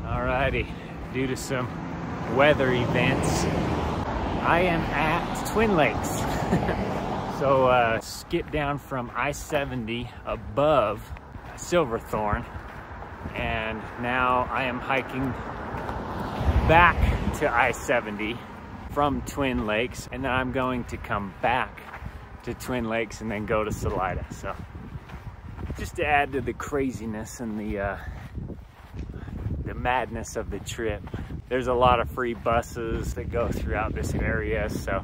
Alrighty, due to some weather events, I am at Twin Lakes. So skip down from I-70 above Silverthorne, and now I am hiking back to I-70 from Twin Lakes, and then I'm going to come back to Twin Lakes and then go to Salida. So just to add to the craziness and the madness of the trip. There's a lot of free buses that go throughout this area, so,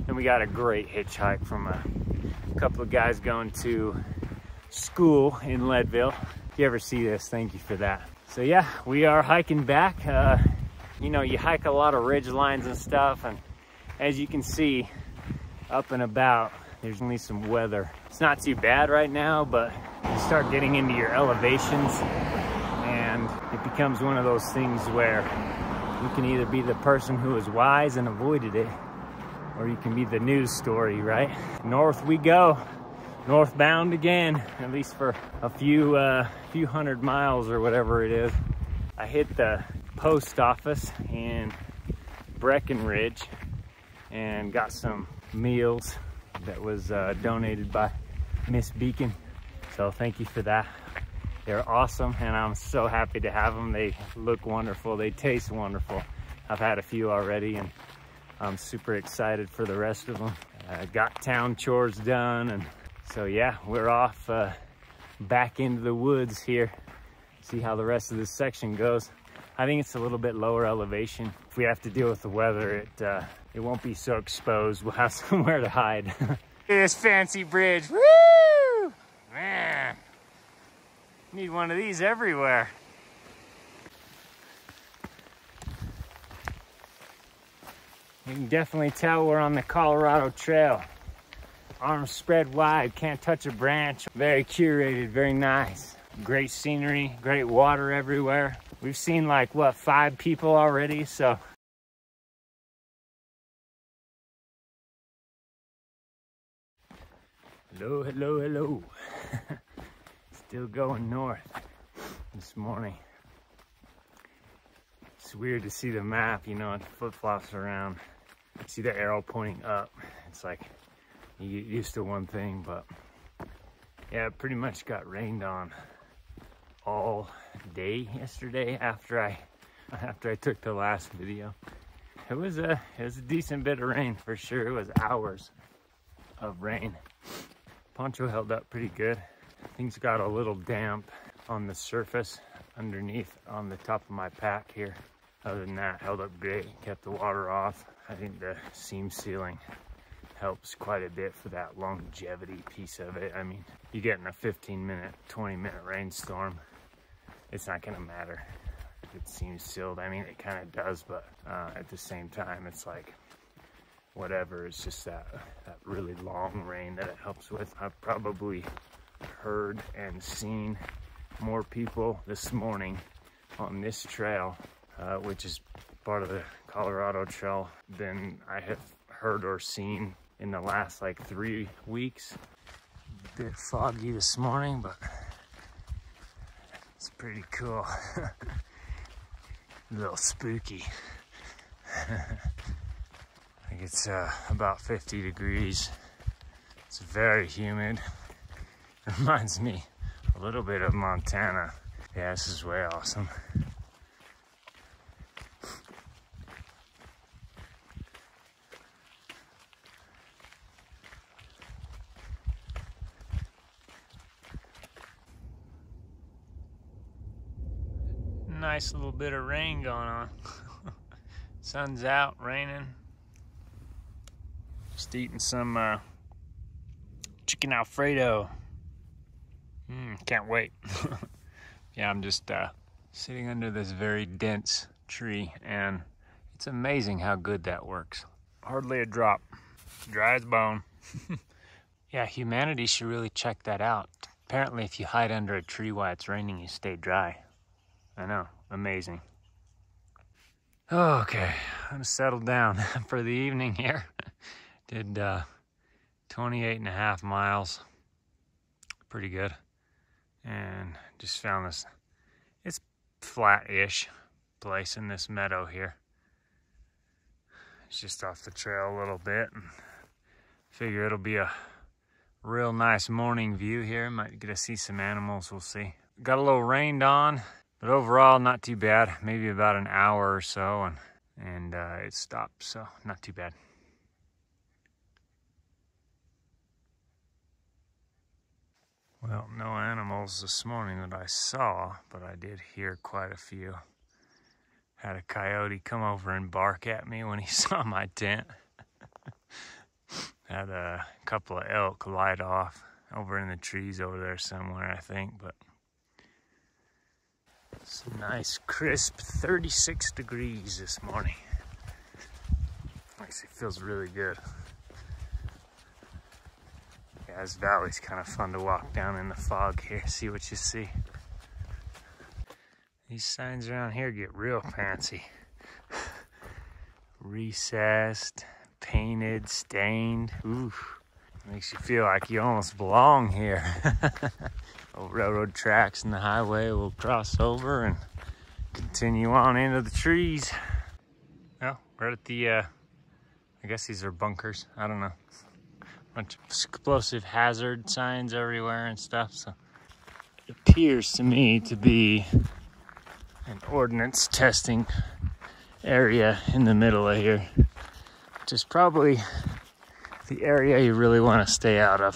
and we got a great hitchhike from a couple of guys going to school in Leadville. If you ever see this, thank you for that. So yeah, we are hiking back. You know, you hike a lot of ridge lines and stuff, and as you can see up and about, there's only some weather. It's not too bad right now, but you start getting into your elevations and it becomes one of those things where you can either be the person who was wise and avoided it, or you can be the news story, right? North we go, northbound again, at least for a few hundred miles or whatever it is. I hit the post office in Breckenridge and got some meals that was donated by Miss Beacon. So thank you for that. They're awesome, and I'm so happy to have them. They look wonderful, they taste wonderful. I've had a few already, and I'm super excited for the rest of them. Got town chores done, and so yeah, we're off back into the woods here. See how the rest of this section goes. I think it's a little bit lower elevation. If we have to deal with the weather, it won't be so exposed. We'll have somewhere to hide. Look at this fancy bridge. Woo! Man, need one of these everywhere. You can definitely tell we're on the Colorado Trail. Arms spread wide, can't touch a branch. Very curated, very nice. Great scenery, great water everywhere. We've seen like, what, 5 people already, so. Hello, hello, hello. Still going north this morning. It's weird to see the map, you know, and flip-flops around. See the arrow pointing up. It's like you get used to one thing, but yeah, it pretty much got rained on all day yesterday after I took the last video. It was a decent bit of rain for sure. It was hours of rain. Poncho held up pretty good. Things got a little damp on the surface underneath on the top of my pack here. Other than that, held up great, kept the water off. I think the seam sealing helps quite a bit for that longevity piece of it. I mean, you get in a 15-minute, 20-minute rainstorm, it's not gonna matter if it seems sealed. I mean, it kind of does, but at the same time, it's like, whatever, it's just that really long rain that it helps with. I've probably heard and seen more people this morning on this trail, which is part of the Colorado Trail, than I have heard or seen in the last like 3 weeks. A bit foggy this morning, but it's pretty cool. A little spooky. I think it's about 50 degrees. It's very humid. Reminds me a little bit of Montana. Yeah, this is way awesome. Nice little bit of rain going on. Sun's out, raining. Just eating some chicken Alfredo. Can't wait. Yeah, I'm just sitting under this very dense tree, and it's amazing how good that works. Hardly a drop. Dry as bone. Yeah, humanity should really check that out. Apparently, if you hide under a tree while it's raining, you stay dry. I know, amazing. Okay, I'm settled down for the evening here. Did 28.5 miles. Pretty good. And just found this, it's flat-ish. place in this meadow here. It's just off the trail a little bit, and figure it'll be a real nice morning view here. Might get to see some animals, we'll see. Got a little rained on, but overall not too bad. Maybe about an hour or so, and it stopped, so not too bad. Well, no animals this morning that I saw, but I did hear quite a few. Had a coyote come over and bark at me when he saw my tent. Had a couple of elk light off over in the trees over there somewhere, I think, but it's a nice crisp 36 degrees this morning. Actually feels really good. Yeah, this valley's kind of fun to walk down in the fog here, see what you see. These signs around here get real fancy. Recessed, painted, stained. Ooh, makes you feel like you almost belong here. Old railroad tracks and the highway will cross over and continue on into the trees. Well, we're at the, I guess these are bunkers. I don't know. Bunch of explosive hazard signs everywhere and stuff. So it appears to me to be an ordnance testing area in the middle of here, which is probably the area you really want to stay out of.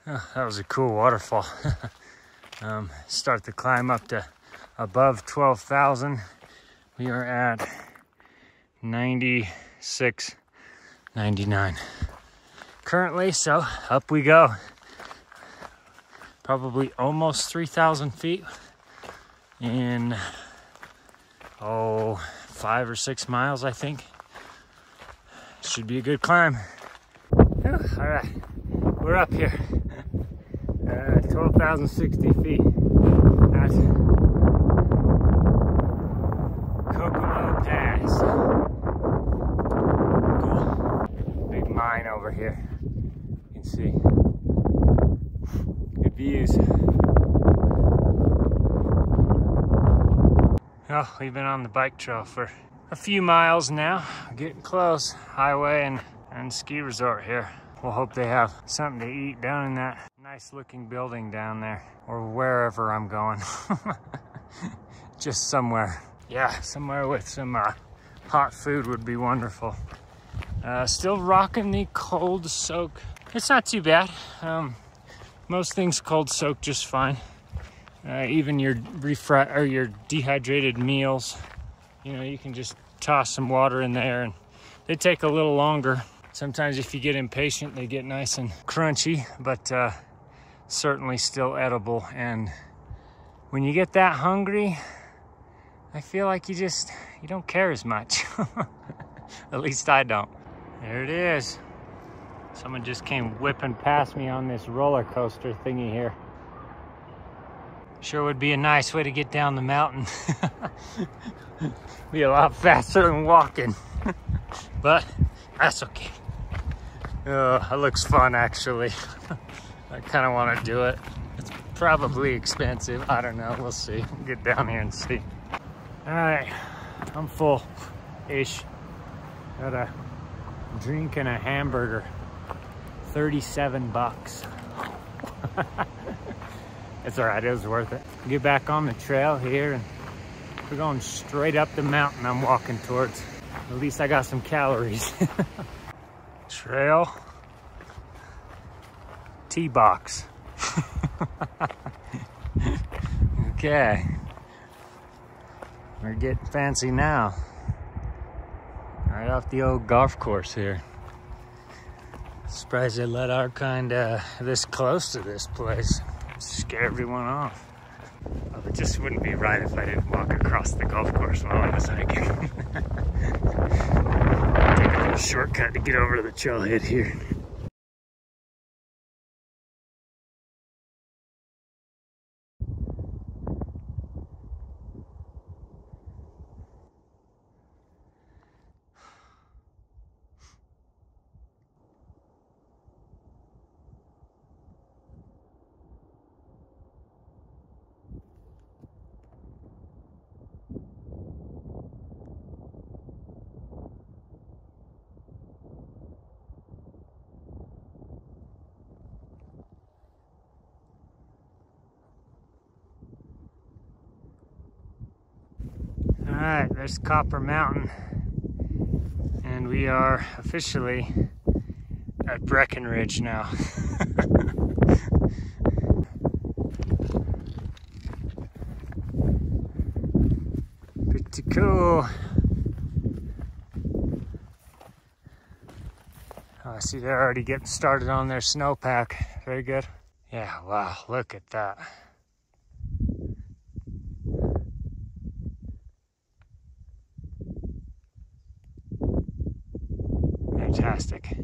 Oh, that was a cool waterfall. Start the climb up to above 12,000. We are at 96.99 currently, so up we go. Probably almost 3,000 feet in 5 or 6 miles, I think. Should be a good climb. All right, we're up here. 12,060 feet. That's Kokomo Pass. Cool. Big mine over here. You can see. Good views. Well, we've been on the bike trail for a few miles now. We're getting close. Highway and ski resort here. We'll hope they have something to eat down in that nice looking building down there, or wherever I'm going. Just somewhere. Yeah, somewhere with some hot food would be wonderful. Still rocking the cold soak. It's not too bad. Most things cold soak just fine. Even your your dehydrated meals, you know, you can just toss some water in there and they take a little longer. Sometimes if you get impatient, they get nice and crunchy, but certainly still edible. And when you get that hungry, I feel like you don't care as much. At least I don't. There it is. Someone just came whipping past me on this roller coaster thingy here. Sure would be a nice way to get down the mountain. Be a lot faster than walking. But that's okay. It looks fun, actually. I kind of want to do it. It's probably expensive. I don't know. We'll see. We'll get down here and see. All right. I'm full-ish. Got a drink and a hamburger. 37 bucks. It's all right. It was worth it. Get back on the trail here, and we're going straight up the mountain I'm walking towards. At least I got some calories. Trail, tee box. Okay, we're getting fancy now. Right off the old golf course here. Surprised they let our kind this close to this place. Scare everyone off. Well, it just wouldn't be right if I didn't walk across the golf course while I was hiking. Take a little shortcut to get over to the trailhead here. right, there's Copper Mountain. And we are officially at Breckenridge now. Pretty cool. Oh, I see they're already getting started on their snowpack. Very good. Yeah, wow, look at that. Fantastic.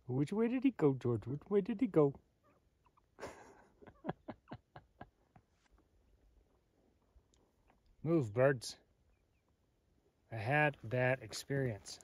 Which way did he go, George? Which way did he go? Move, birds. I had that experience.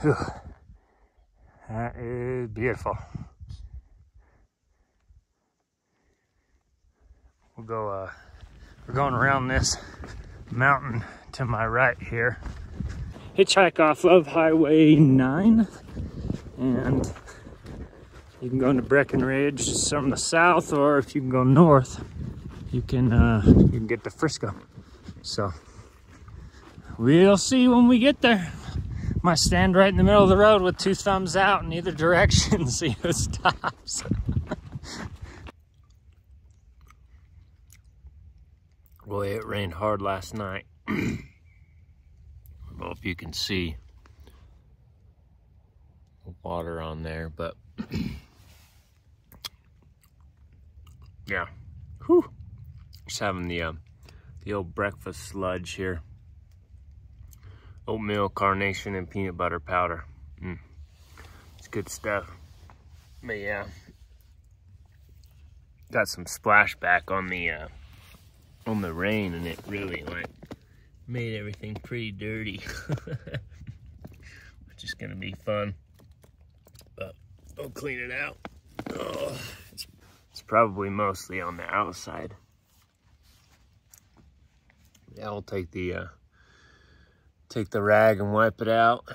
Whew. That is beautiful. We'll go, we're going around this mountain to my right here. Hitchhike off of Highway 9, and you can go into Breckenridge from the south, or if you can go north, you can get to Frisco. So we'll see when we get there. Might stand right in the middle of the road with 2 thumbs out in either direction, see who stops. Boy, it rained hard last night. I don't know if you can see the water on there, but yeah. Whew. Just having the old breakfast sludge here. Oatmeal, carnation, and peanut butter powder. It's good stuff. But yeah, got some splashback on the rain, and it really like made everything pretty dirty, which is gonna be fun. But I'll clean it out. Oh, it's probably mostly on the outside. Yeah, I'll take the rag and wipe it out.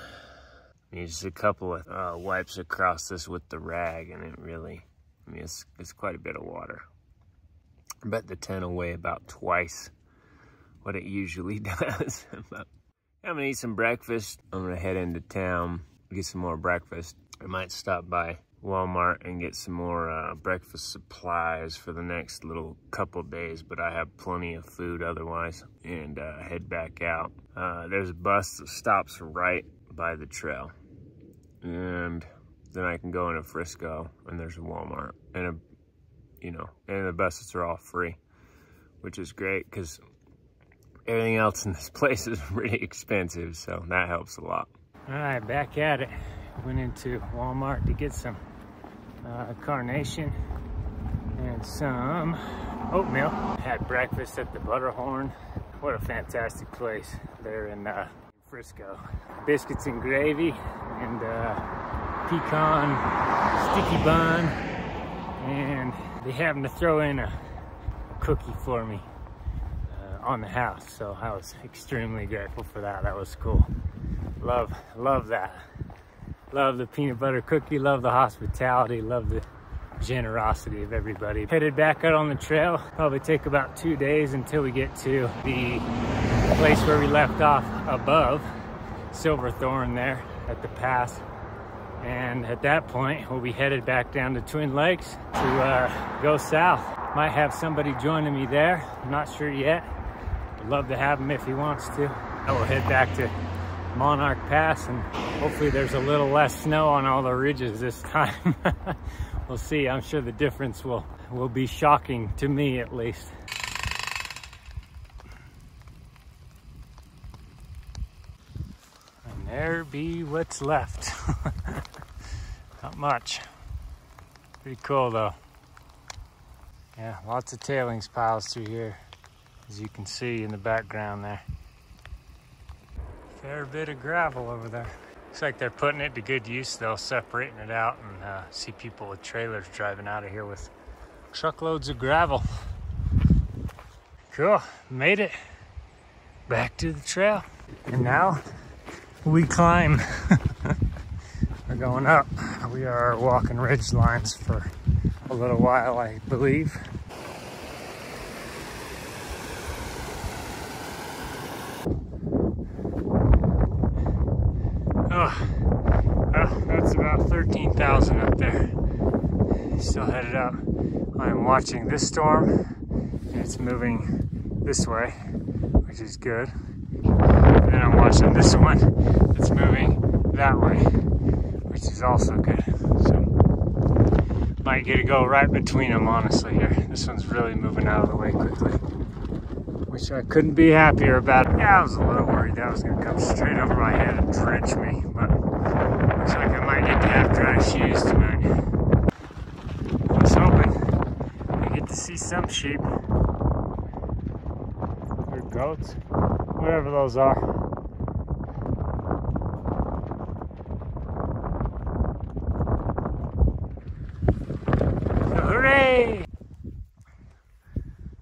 Just a couple of wipes across this with the rag, and it really, I mean, it's quite a bit of water. I bet the tent will weigh about twice what it usually does. But I'm gonna eat some breakfast. I'm gonna head into town, get some more breakfast. I might stop by Walmart and get some more breakfast supplies for the next little couple days, but I have plenty of food otherwise, and head back out. There's a bus that stops right by the trail, and then I can go into Frisco, and there's a Walmart, and and the buses are all free, which is great because everything else in this place is really expensive, so that helps a lot. All right, back at it. Went into Walmart to get some carnation and some oatmeal. Had breakfast at the Butterhorn. What a fantastic place there in Frisco. Biscuits and gravy and pecan sticky bun, and they happened to throw in a cookie for me on the house, so I was extremely grateful for that. That was cool. Love that. Love the peanut butter cookie, love the hospitality, love the generosity of everybody. Headed back out on the trail. Probably take about 2 days until we get to the place where we left off above Silverthorne there at the pass. And at that point, we'll be headed back down to Twin Lakes to go south. Might have somebody joining me there. I'm not sure yet. Would love to have him if he wants to. I will head back to Monarch Pass, and hopefully there's a little less snow on all the ridges this time. We'll see. I'm sure the difference will be shocking to me, at least. And there be what's left. Not much. Pretty cool though. Yeah, lots of tailings piles through here, as you can see in the background there. Fair bit of gravel over there. Looks like they're putting it to good use though, separating it out, and see people with trailers driving out of here with truckloads of gravel. Cool, made it back to the trail. And now we climb. We're going up. We are walking ridge lines for a little while, I believe. Oh, well, that's about 13,000 up there. Still headed up. I'm watching this storm, and it's moving this way, which is good. And then I'm watching this one that's moving that way, which is also good. So, might get to go right between them, honestly, here. This one's really moving out of the way quickly, which I couldn't be happier about. Yeah, I was a little worried that was going to come straight over my head and drench me, but looks like I might get to have dry shoes tonight. I was hoping I get to see some sheep or goats, whatever those are. Hooray!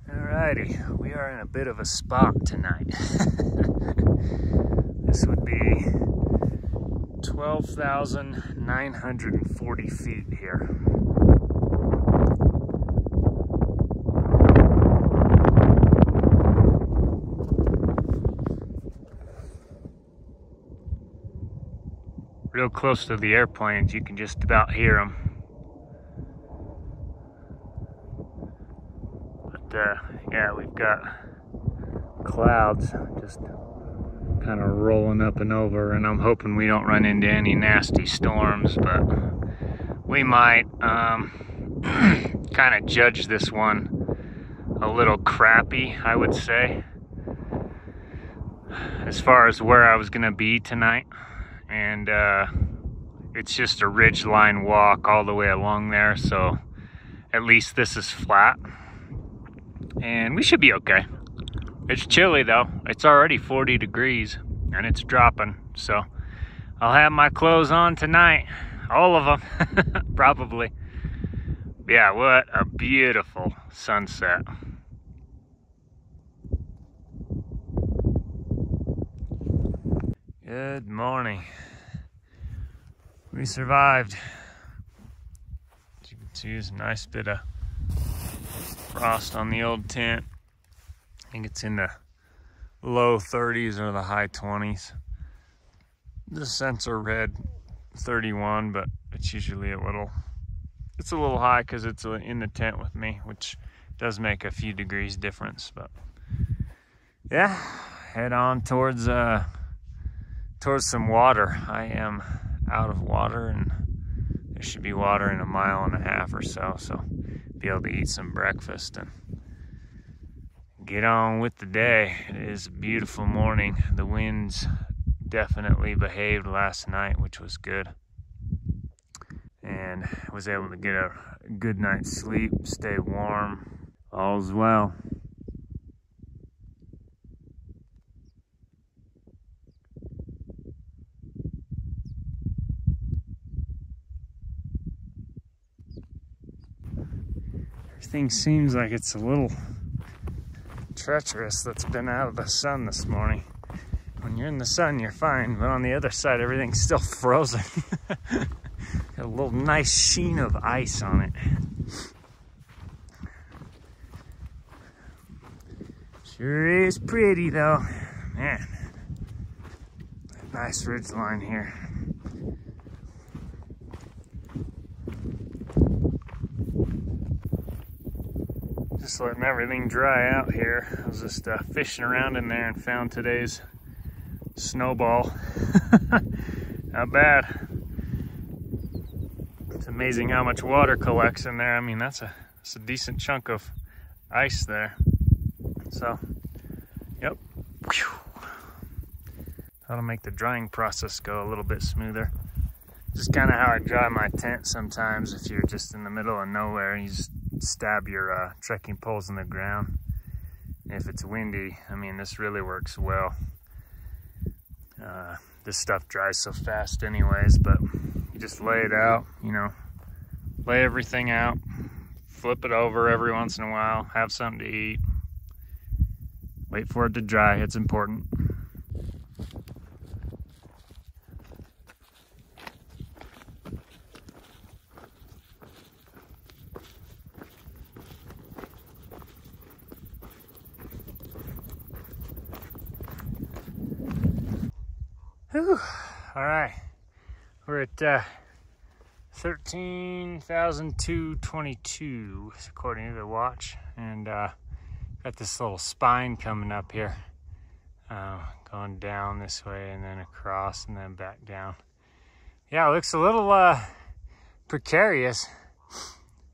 Alrighty, we are in a bit of a spot tonight. This would be 12,940 feet here. Real close to the airplanes, you can just about hear them. But yeah, we've got clouds just kind of rolling up and over, and I'm hoping we don't run into any nasty storms, but we might. Kind of judge this one a little crappy, I would say, as far as where I was gonna be tonight. And it's just a ridge line walk all the way along there, so at least this is flat and we should be okay. It's chilly though. It's already 40 degrees and it's dropping, so I'll have my clothes on tonight, all of them. Probably. Yeah, what a beautiful sunset. Good morning. We survived. As you can see, there's a nice bit of frost on the old tent. I think it's in the low 30s or the high 20s. The sensor read 31, but it's usually a little high because it's in the tent with me, which does make a few degrees difference. But yeah, head on towards some water. I am out of water, and there should be water in 1.5 miles or so, so be able to eat some breakfast and get on with the day. It is a beautiful morning. The winds definitely behaved last night, which was good, and was able to get a good night's sleep, stay warm. All's well. Everything seems like it's a little treacherous that's been out of the sun this morning. When you're in the sun, you're fine, but on the other side, everything's still frozen. Got a little nice sheen of ice on it. Sure is pretty though. Man, nice ridge line here. Just letting everything dry out here. I was just fishing around in there and found today's snowball. Not bad. It's amazing how much water collects in there. I mean, that's a decent chunk of ice there. So, yep. That'll make the drying process go a little bit smoother. Just kind of how I dry my tent sometimes. If you're just in the middle of nowhere, you just stab your trekking poles in the ground. And if it's windy, I mean, this really works well. This stuff dries so fast anyways, but you just lay it out, you know, lay everything out, flip it over every once in a while, have something to eat, wait for it to dry, it's important. Whew. All right, we're at 13,222 according to the watch, and got this little spine coming up here, going down this way and then across and then back down. Yeah, it looks a little precarious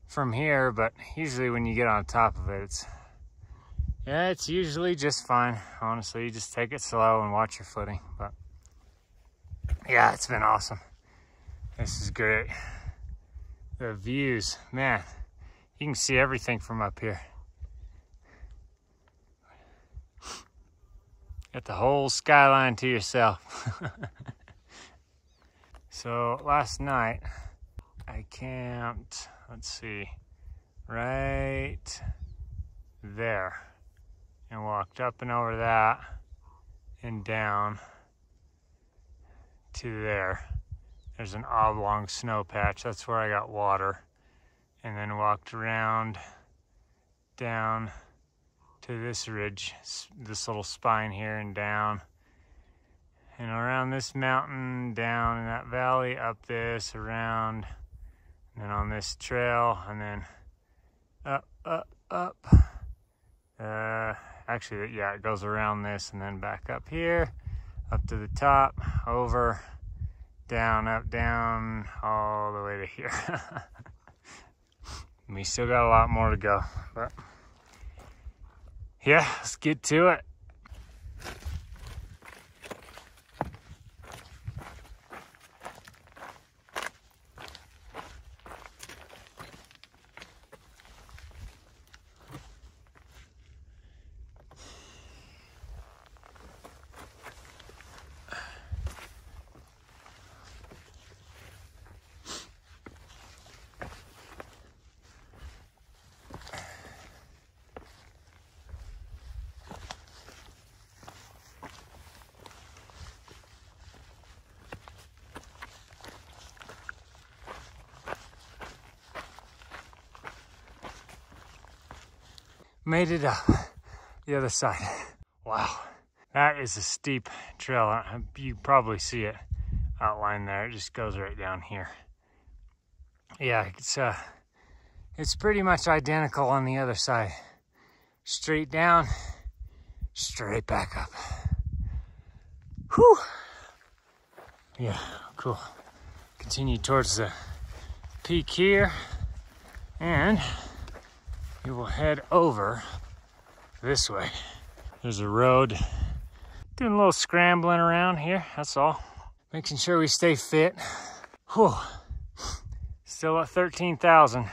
from here, but usually when you get on top of it, it's usually just fine. Honestly, you just take it slow and watch your footing. But yeah, it's been awesome. This is great. The views, man, you can see everything from up here. Got the whole skyline to yourself. So last night I camped, let's see, right there, and walked up and over that and down to there. There's an oblong snow patch, that's where I got water, and then walked around down to this ridge, this little spine here, and down and around this mountain, down in that valley, up this, around, and then on this trail, and then up. Actually, yeah, it goes around this and then back up here, up to the top, over, down, up, down, all the way to here. We still got a lot more to go, but yeah, let's get to it. Made it up the other side. Wow, that is a steep trail. You probably see it outlined there. It just goes right down here. Yeah, it's pretty much identical on the other side. Straight down, straight back up. Whew. Yeah, cool. Continue towards the peak here, and we will head over this way. There's a road. Doing a little scrambling around here, that's all. Making sure we stay fit. Whew. Still at 13,000.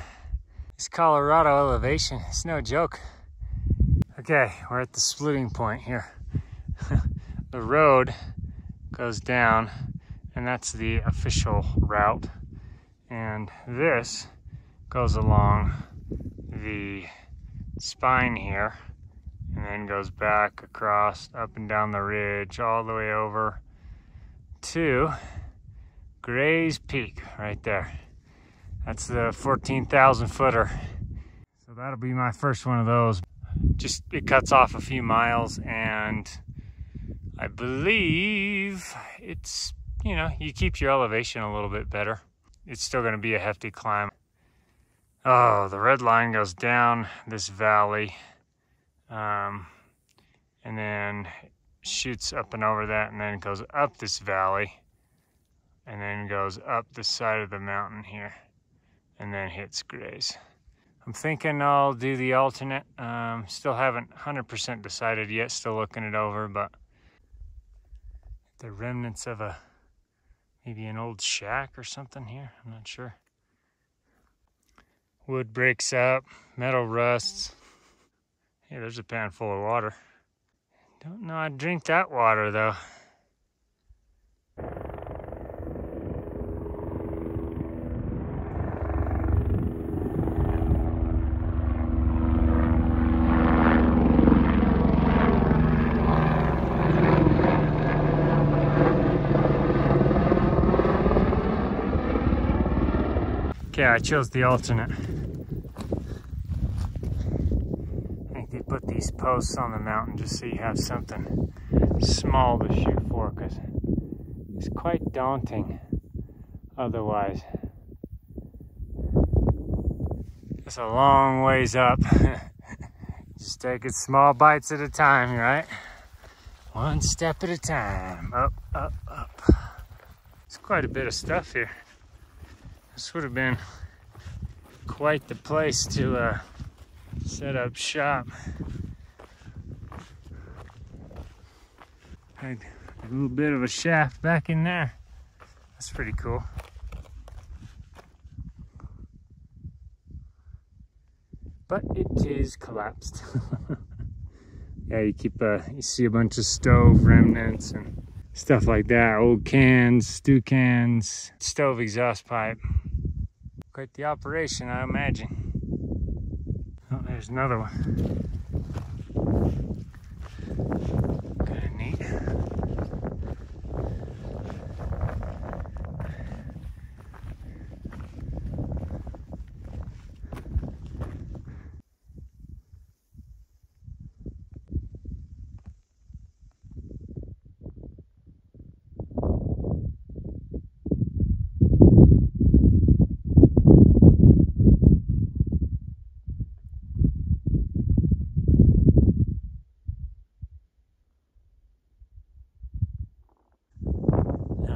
This Colorado elevation, it's no joke. Okay, we're at the splitting point here. The road goes down, and that's the official route. And this goes along the spine here, and then goes back across, up and down the ridge, all the way over to Gray's Peak right there. That's the 14,000 footer. So that'll be my first one of those. Just, it cuts off a few miles, and I believe it's, you know, you keep your elevation a little bit better. It's still gonna be a hefty climb. Oh, the red line goes down this valley, and then shoots up and over that, and then goes up this valley, and then goes up the side of the mountain here, and then hits Gray's. I'm thinking I'll do the alternate. Still haven't 100% decided yet, still looking it over, but the remnants of maybe an old shack or something here, I'm not sure. Wood breaks up, metal rusts. Hey, there's a pan full of water. Don't know I'd drink that water though. Okay, I chose the alternate. I think they put these posts on the mountain just so you have something small to shoot for, because it's quite daunting otherwise. It's a long ways up. Just take it small bites at a time, right? One step at a time. Up, up, up. It's quite a bit of stuff here. This would have been quite the place to set up shop. Had a little bit of a shaft back in there. That's pretty cool. But it is collapsed. Yeah, you see a bunch of stove remnants and stuff like that. Old cans, stew cans, stove exhaust pipe. Quite the operation, I imagine. Oh, there's another one. Kind of neat.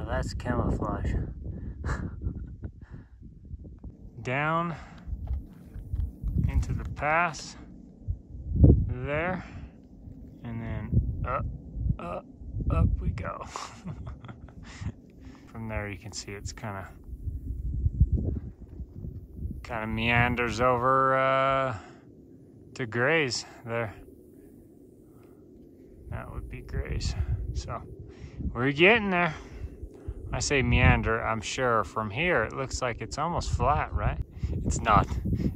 That's camouflage. Down into the pass there, and then up we go. From there you can see it's kind of meanders over to Grays there. That would be Grays. So we're getting there. I say meander, I'm sure from here it looks like it's almost flat, right? It's not,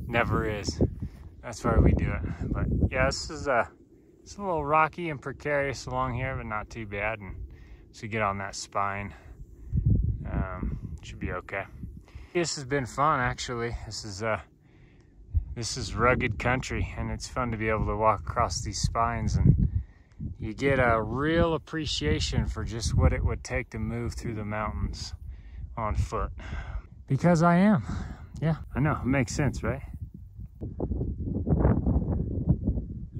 never is. That's why we do it. But yeah, it's a little rocky and precarious along here, but not too bad. And so you get on that spine, should be okay. This has been fun, actually. This is rugged country, and it's fun to be able to walk across these spines, and you get a real appreciation for just what it would take to move through the mountains on foot. Because I am. Yeah, I know, it makes sense, right?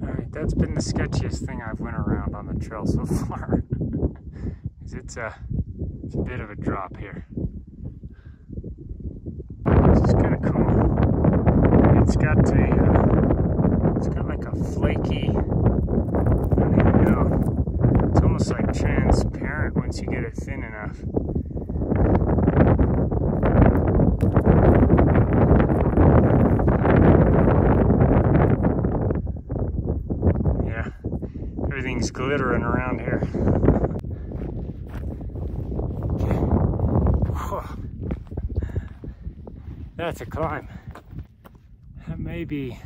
All right, that's been the sketchiest thing I've went around on the trail so far. Because it's a bit of a drop here. This is kind of cool. It's got like a flaky, it's almost like transparent once you get it thin enough. Yeah, everything's glittering around here. Whew. That's a climb. That may be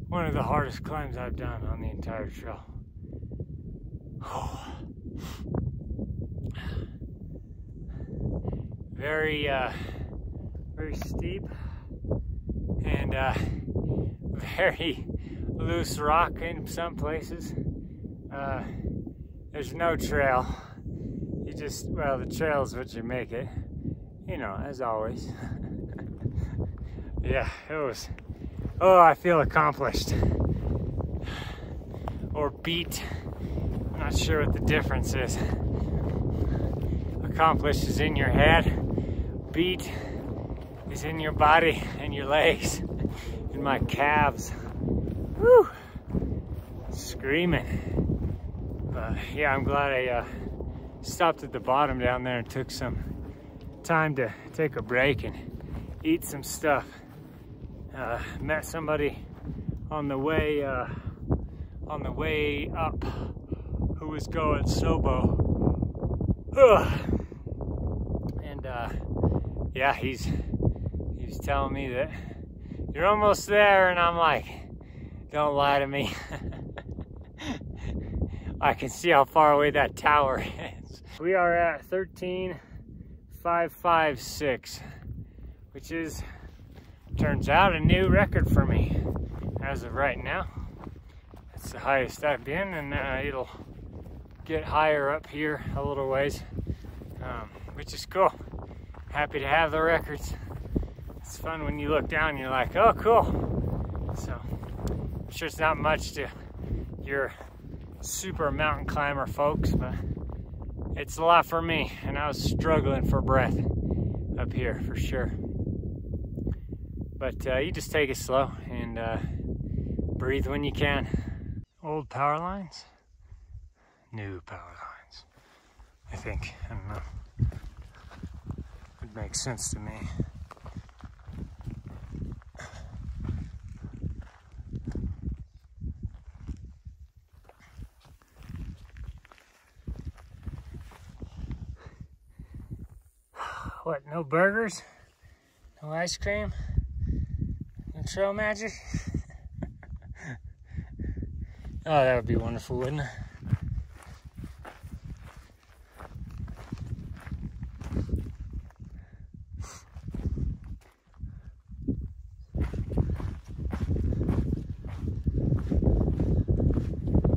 one of the hardest climbs I've done on the entire trail. Very steep and very loose rock in some places. There's no trail. Well, the trail is what you make it, you know, as always. Yeah, it was, I feel accomplished. Or beat. I'm not sure what the difference is. Accomplished is in your head. Beat is in your body and your legs. In my calves. Woo! Screaming. But yeah, I'm glad I stopped at the bottom down there and took some time to take a break and eat some stuff. Met somebody on the way up who was going Sobo. And yeah, he's telling me that you're almost there, and I'm like, don't lie to me. I can see how far away that tower is. We are at 13,556, which is Turns out a new record for me as of right now. It's the highest I've been, and it'll get higher up here a little ways, which is cool. Happy to have the records. It's fun when you look down and you're like, oh, cool. So I'm sure it's not much to your super mountain climber folks, but it's a lot for me, and I was struggling for breath up here for sure. But you just take it slow and breathe when you can. Old power lines, new power lines, I think. I don't know. It makes sense to me. What, no burgers? No ice cream? No trail magic? Oh, that would be wonderful, wouldn't it?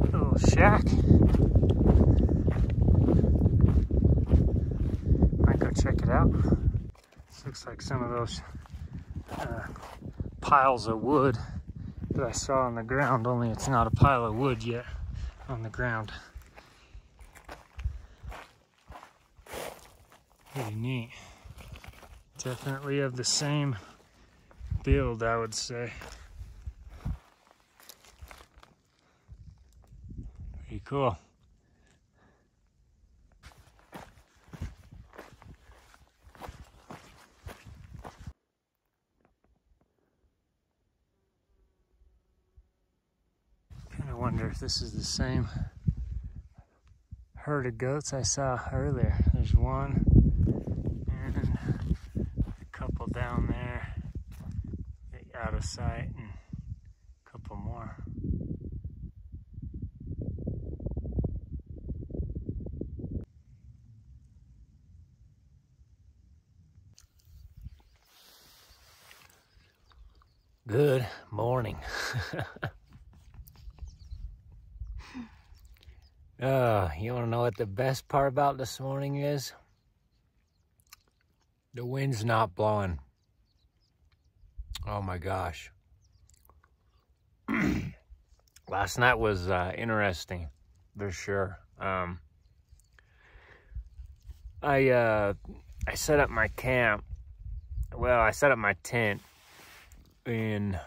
Little shack. Might go check it out. This looks like some of those piles of wood that I saw on the ground, only it's not a pile of wood yet on the ground. Pretty neat. Definitely of the same build, I would say. Pretty cool. I wonder if this is the same herd of goats I saw earlier. There's one and a couple down there out of sight, and a couple more. Good morning. You want to know what the best part about this morning is? The wind's not blowing. Oh my gosh. Last night was interesting, for sure. I set up my camp. Well, I set up my tent in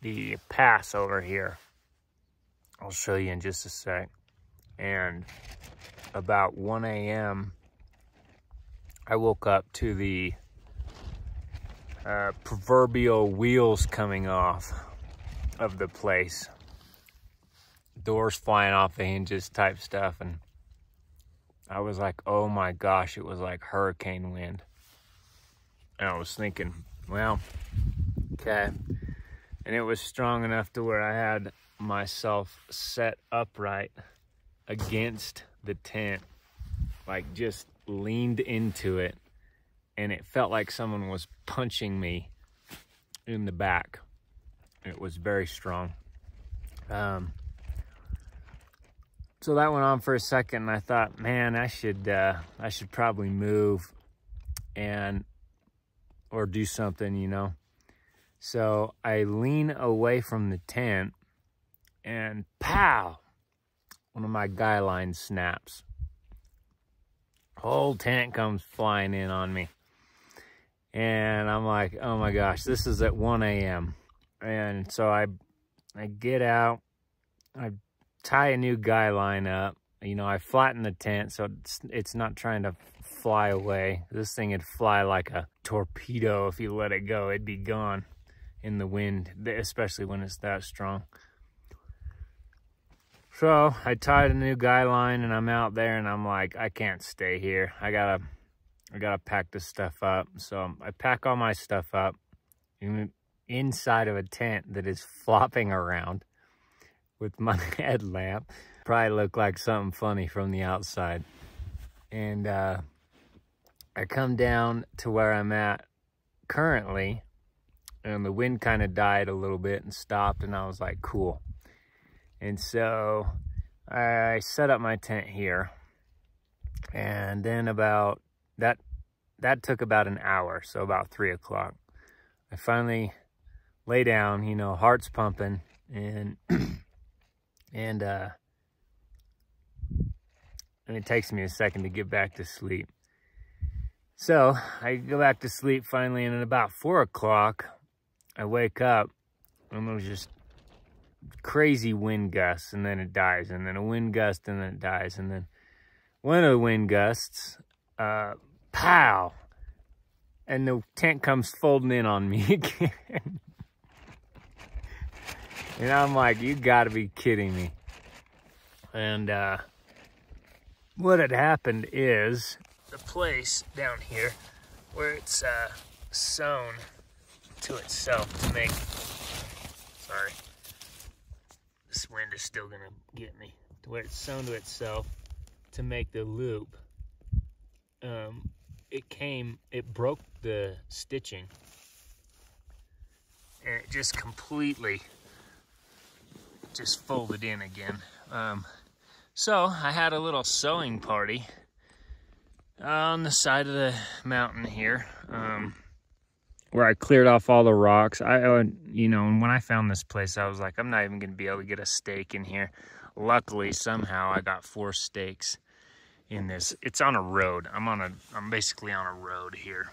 the pass over here. I'll show you in just a sec. And about 1 a.m. I woke up to the proverbial wheels coming off of the place. Doors flying off the hinges type stuff, and I was like, oh my gosh, it was like hurricane wind. And I was thinking, well, okay. And it was strong enough to where I had myself set upright against the tent, like just leaned into it, and it felt like someone was punching me in the back. It was very strong. So that went on for a second, and I thought, man, I should probably move or do something, you know. So I lean away from the tent, and pow, one of my guy lines snaps. Whole tent comes flying in on me. And I'm like, oh my gosh, this is at 1 a.m. And so I get out, I tie a new guy line up. You know, I flatten the tent so it's not trying to fly away. This thing would fly like a torpedo if you let it go. It'd be gone in the wind, especially when it's that strong. So I tied a new guy line, and I'm out there, and I'm like, I can't stay here. I gotta pack this stuff up. So I pack all my stuff up inside of a tent that is flopping around with my headlamp. Probably look like something funny from the outside. And I come down to where I'm at currently, and the wind kind of died a little bit and stopped, and I was like, cool. And so I set up my tent here, and then about that took about an hour, so about 3 o'clock. I finally lay down, you know, heart's pumping, and and it takes me a second to get back to sleep. So I go back to sleep finally, and at about 4 o'clock, I wake up, and there's just crazy wind gusts, and then it dies, and then a wind gust, and then it dies, and then one of the wind gusts, pow, and the tent comes folding in on me again. And I'm like, you gotta be kidding me. And what had happened is the place down here where it's sewn to itself to make, sorry, this wind is still gonna get me, to where it's sewn to itself to make the loop. It broke the stitching, and it just completely just folded in again. So I had a little sewing party on the side of the mountain here, where I cleared off all the rocks. You know, and when I found this place, I was like, I'm not even gonna be able to get a stake in here. Luckily, somehow I got 4 stakes in this. It's on a road. I'm basically on a road here.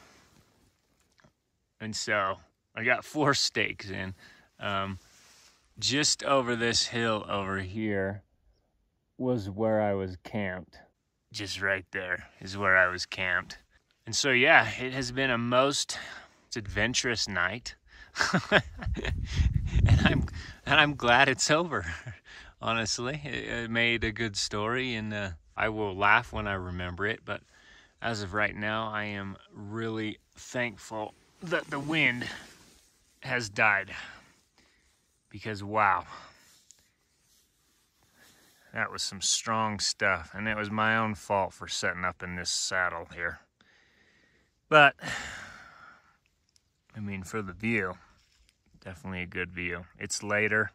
And so I got 4 stakes in. Just over this hill over here was where I was camped. Just right there is where I was camped. And so, yeah, it has been a most adventurous night. and I'm glad it's over. Honestly, it made a good story, and I will laugh when I remember it. But as of right now, I am really thankful that the wind has died, because wow, that was some strong stuff, and it was my own fault for setting up in this saddle here. But I mean, for the view, definitely a good view. It's later.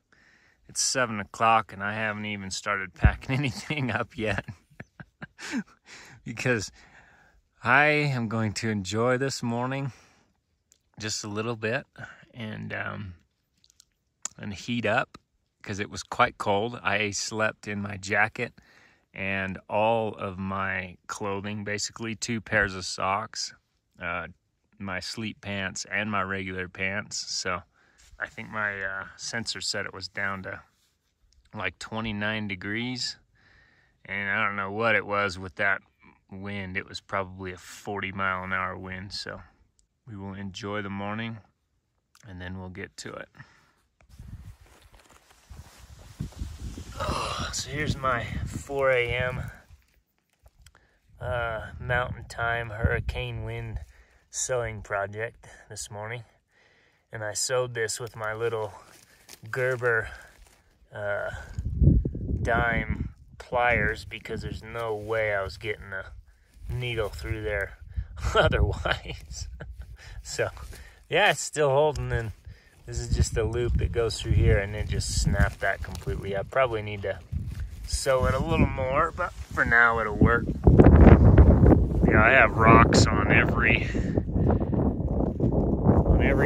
It's 7 o'clock, and I haven't even started packing anything up yet. Because I am going to enjoy this morning just a little bit, and heat up, because it was quite cold. I slept in my jacket and all of my clothing, basically 2 pairs of socks, my sleep pants and my regular pants. So I think my sensor said it was down to like 29 degrees. And I don't know what it was with that wind. It was probably a 40-mile-an-hour wind. So we will enjoy the morning, and then we'll get to it. Oh, so here's my 4 a.m. Mountain time hurricane wind sewing project this morning. And I sewed this with my little Gerber dime pliers, because there's no way I was getting a needle through there otherwise. So yeah, it's still holding, and this is just a loop that goes through here, and then just snap that completely. I probably need to sew it a little more, but for now it'll work. Yeah, I have rocks on every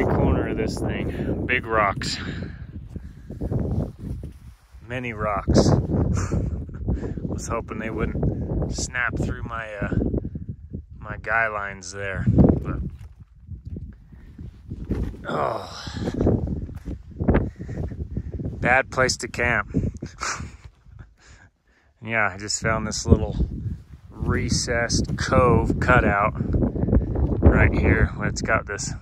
corner of this thing. Big rocks. Many rocks. Was hoping they wouldn't snap through my my guy lines there. But, oh, bad place to camp. Yeah, I just found this little recessed cove cutout right here, where it's got this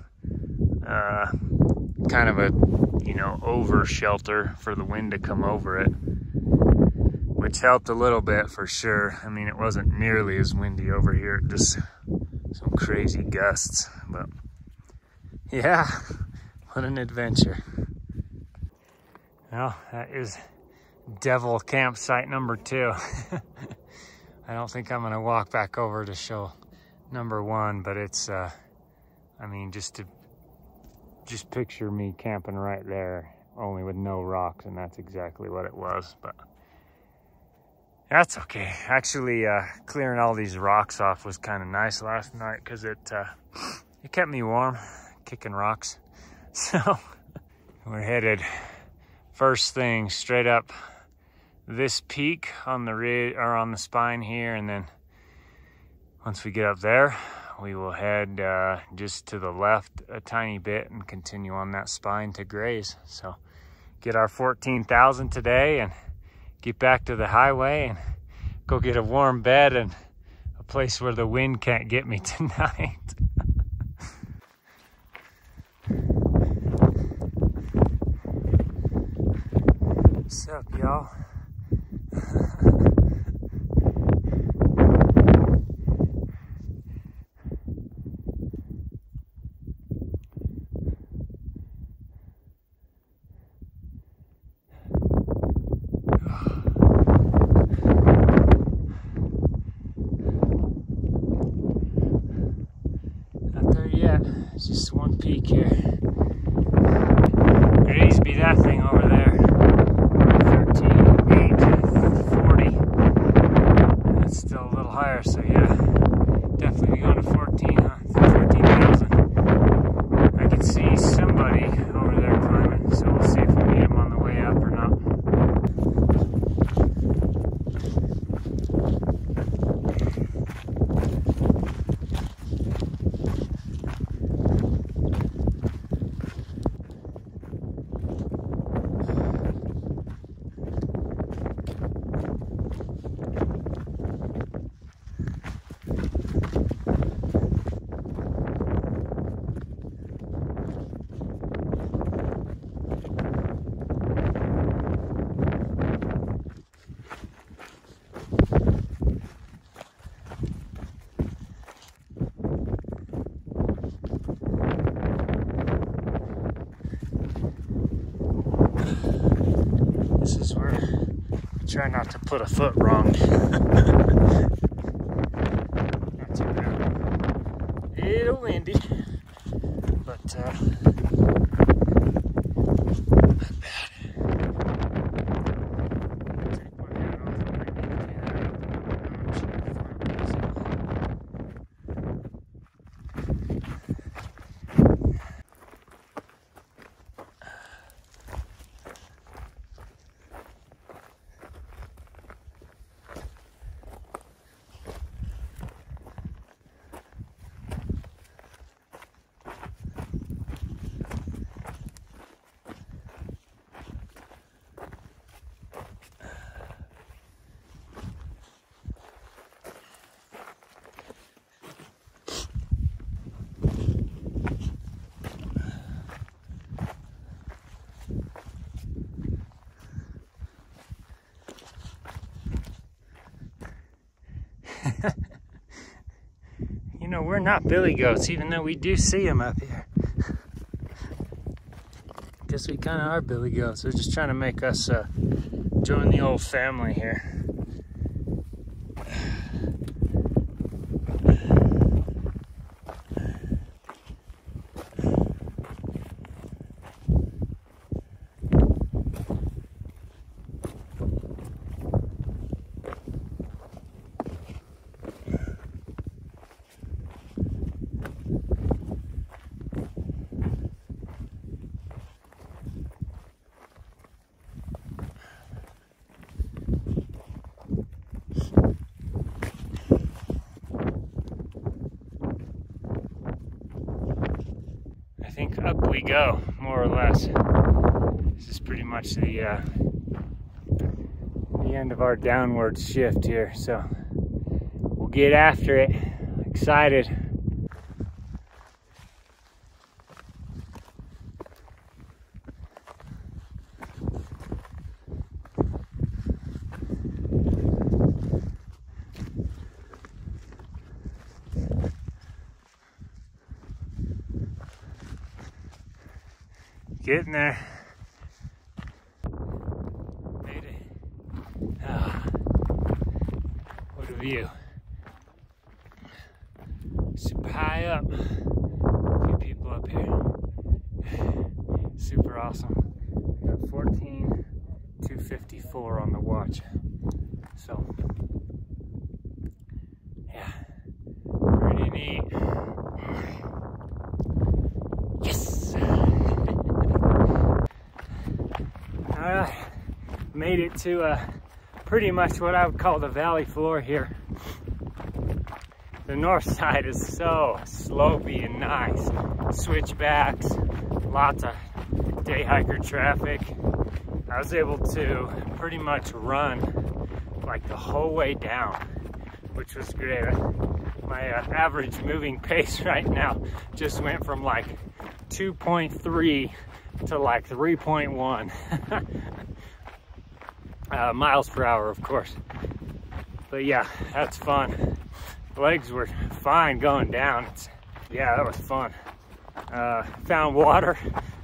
kind of a, you know, over shelter for the wind to come over it, which helped a little bit for sure. I mean, it wasn't nearly as windy over here, just some crazy gusts, but yeah, what an adventure. Well, that is devil campsite number 2. I don't think I'm gonna walk back over to show number 1, but it's, I mean, just to just picture me camping right there, only with no rocks, and that's exactly what it was. But that's okay. Actually, clearing all these rocks off was kind of nice last night because it kept me warm, kicking rocks. So we're headed first thing straight up this peak on the ridge or on the spine here, and then once we get up there, we will head just to the left a tiny bit and continue on that spine to graze. So get our 14,000 today and get back to the highway and go get a warm bed and a place where the wind can't get me tonight. What's up, y'all? It's just one peak here. There needs to be that thing over there. 13,840. That's still a little higher, so yeah. Definitely going to 14,000. I can see somebody over there climbing, so we'll see if we meet him on the way up or not. This is where I try not to put a foot wrong. Not too bad. A little windy, but not bad. Take my hat off. I might need to do that up. I'm sure You know, we're not billy goats, even though we do see them up here. Guess we kind of are billy goats. They're just trying to make us join the old family here. I think up we go, more or less. This is pretty much the end of our downward shift here, so we'll get after it. Excited. Getting there. Made it. Ah, what a view. Super high up. A few people up here. Super awesome. I got 14,254 on the watch. So, yeah, pretty neat. Yes! Alright, made it to pretty much what I would call the valley floor here. The north side is so slopey and nice. Switchbacks, lots of day hiker traffic. I was able to pretty much run like the whole way down, which was great. My average moving pace right now just went from like 2.3 to like 3.1 miles per hour, of course. But yeah, that's fun. Legs were fine going down. Yeah, that was fun. Found water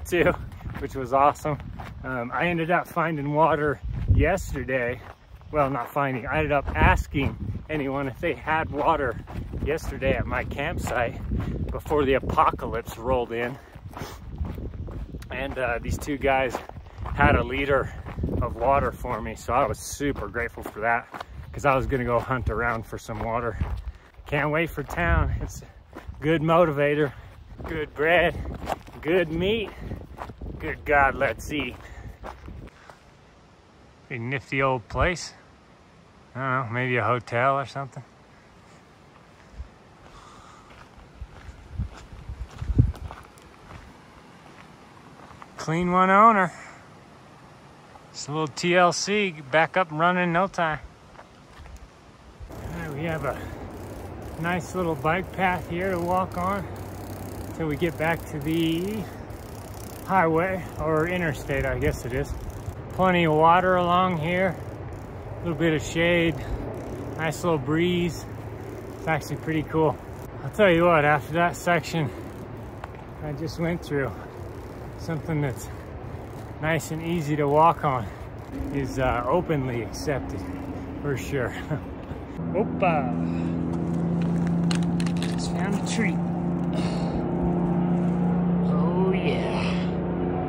too, which was awesome. I ended up finding water yesterday. Well, not finding, I ended up asking anyone if they had water yesterday at my campsite before the apocalypse rolled in. And these two guys had a liter of water for me, so I was super grateful for that, because I was gonna go hunt around for some water. Can't wait for town. It's a good motivator, good bread, good meat. Good God, let's eat. Pretty nifty old place. I don't know, maybe a hotel or something. Clean one owner. Just a little TLC, back up and running in no time. All right, we have a nice little bike path here to walk on until we get back to the highway, or interstate, I guess it is. Plenty of water along here, a little bit of shade, nice little breeze. It's actually pretty cool. I'll tell you what, after that section I just went through, something that's nice and easy to walk on is openly accepted, for sure. Opa! Just found a treat. Oh yeah.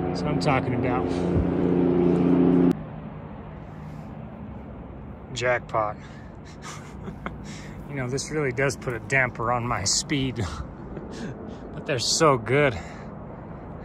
That's what I'm talking about. Jackpot. You know, this really does put a damper on my speed, but they're so good.